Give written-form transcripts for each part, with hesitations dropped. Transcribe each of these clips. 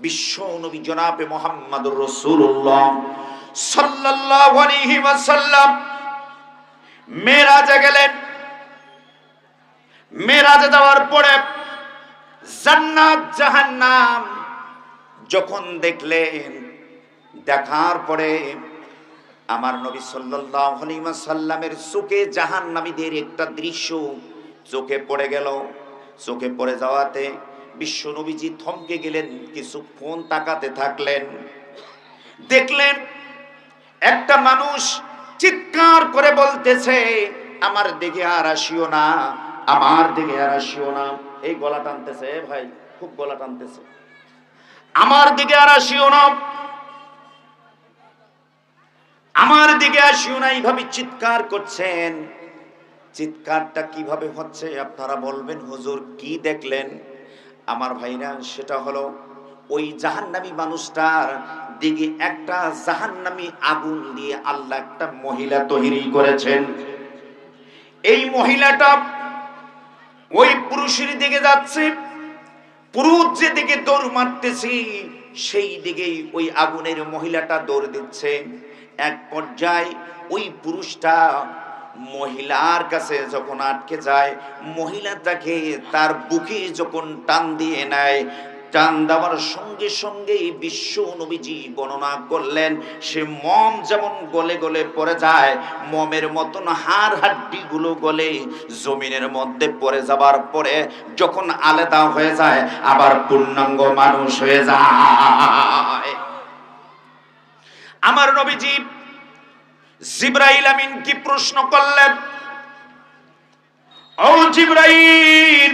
বিশ্ব নবী জনাবে মুহাম্মদুর রাসূলুল্লাহ সাল্লাল্লাহু আলাইহি ওয়াসাল্লাম মেরাজে গেলেন। মেরাজে যাওয়ার পরে জান্নাত জাহান্নাম যখন দেখলেন, দেখার পরে আমার নবী সাল্লাল্লাহু আলাইহি ওয়াসাল্লামের চোখে জাহান্নামীদের একটা দৃশ্য চোখে পড়ে গেল। চোখে পড়ে যাওয়াতে বিশ্ব নবীজি থমকে গেলেন, কিছুক্ষণ তাকাতে থাকলেন। দেখলেন একটা মানুষ চিৎকার করে বলতেছে, আমার দিকে আর আসিও না, আমার দিকে আর আসিও না। এই গলা টানতেছে, ভাই খুব গলা টানতেছে, আমার দিকে আর আসিও না, আমার দিকে আসিও না, এইভাবে চিৎকার করছেন। চিৎকারটা কিভাবে হচ্ছে আপনারা বলবেন, হুজুর কি দেখলেন? আমার ভাইরা, সেটা হলো ওই জাহান্নামী মানুষটার দিকে একটা জাহান্নামী আগুন দিয়ে আল্লাহ একটা মহিলা তৈরি করেছেন। এই মহিলাটা ওই পুরুষের দিকে যাচ্ছে, পুরুষ যেদিকে দৌড় মারতেছি সেই দিকেই ওই আগুনের মহিলাটা দৌড় দিচ্ছে। এক পর্যায়ে ওই পুরুষটা মহিলার কাছে যখন আটকে যায়, মহিলাটাকে তার বুকে যখন টান দিয়ে নেয়, টান দেওয়ার সঙ্গে সঙ্গে বিশ্ব নবীজি বর্ণনা করলেন, সে মম যেমন গলে গলে পড়ে যায়, মমের মতন হাড় হাড্ডি গুলো গলে জমিনের মধ্যে পড়ে যাবার পরে যখন আলাদা হয়ে যায়, আবার পূর্ণাঙ্গ মানুষ হয়ে যায়। আমার নবীজি জিবরাইল আমিন কি প্রশ্ন করলেন, ও জিবরাইল,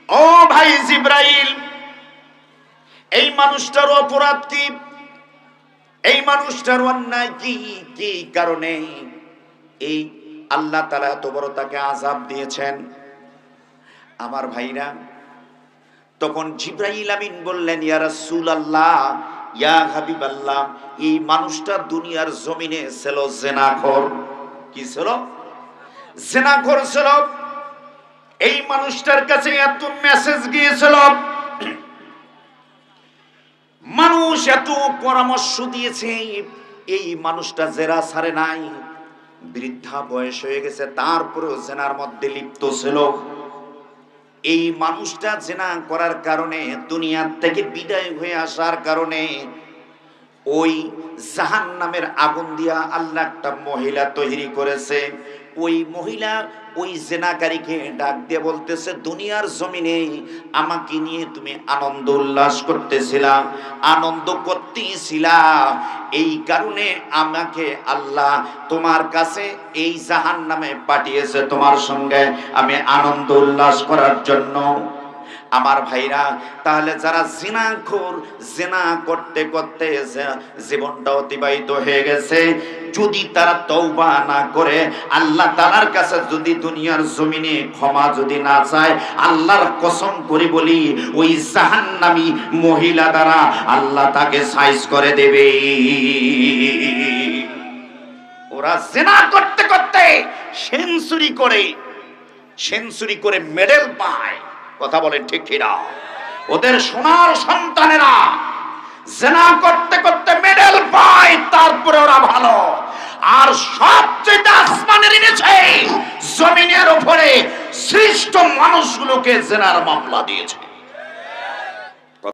ও ভাই জিবরাইল, এই মানুষটার অপরাধ কি? এই মানুষটার অন্যায় কি? কি কারণে এই আল্লাহ তাআলা এত বড় তাকে আযাব দিয়েছেন? আমার ভাইরা, তখন জিবরাইল আমিন বললেন, ইয়া রাসূলুল্লাহ, ইয়া হাবিবাল্লাহ, এই মানুষটা দুনিয়ার জমিনে ছিল জিনাখোর। কি ছিল? জিনাখোর ছিল। এই মানুষটার কাছে এত মেসেজ গিয়েছিল, মানুষ এত পরামর্শ দিয়েছে, এই মানুষটা জেরা ছাড়ে নাই, বৃদ্ধা বয়স হয়ে গেছে, তারপরেও জেনার মধ্যে লিপ্ত ছিল। এই মানুষটা জেনা করার কারণে, দুনিয়া থেকে বিদায় হয়ে আসার কারণে ওই জাহান্নামের আগুন দিয়া আল্লাহ একটা মহিলা তৈরি করেছে। ওই মহিলা ওই জেনাকারীকে ডাক দিয়ে বলতেছে, দুনিয়ার জমিনে আমাকে নিয়ে তুমি আনন্দ উল্লাস করতেছিলা, আনন্দ করতেছিলা, এই কারণে আমাকে আল্লাহ তোমার কাছে এই জাহান্নামে পাঠিয়েছে, তোমার সঙ্গে আমি আনন্দ উল্লাস করার জন্য। আমার ভাইরা, তাহলে যারা জিনাখোর, জিনা করতে করতে জীবনটা অতিবাহিত হয়ে গেছে, যদি তারা তওবা না করে আল্লাহ তাআলার কাছে যদি দুনিয়ার জমিনে ক্ষমা যদি না চায়, আল্লাহর কসম করে বলি, ওই জাহান্নামী মহিলা দ্বারা আল্লাহ তাকে সাইজ করে দেবে। ওরা জিনা করতে করতে সেঞ্চুরি করে মেডেল পায়। কথা বলেন ঠিক কিনা? ওদের সোনার সন্তানেরা জিনা করতে করতে মেডেল পায়, তারপরে ওরা ভালো। আর সবচেয়ে আসমানের নিচে জমিনের উপরে সৃষ্ট মানুষগুলোকে জিনার মামলা দিয়েছে।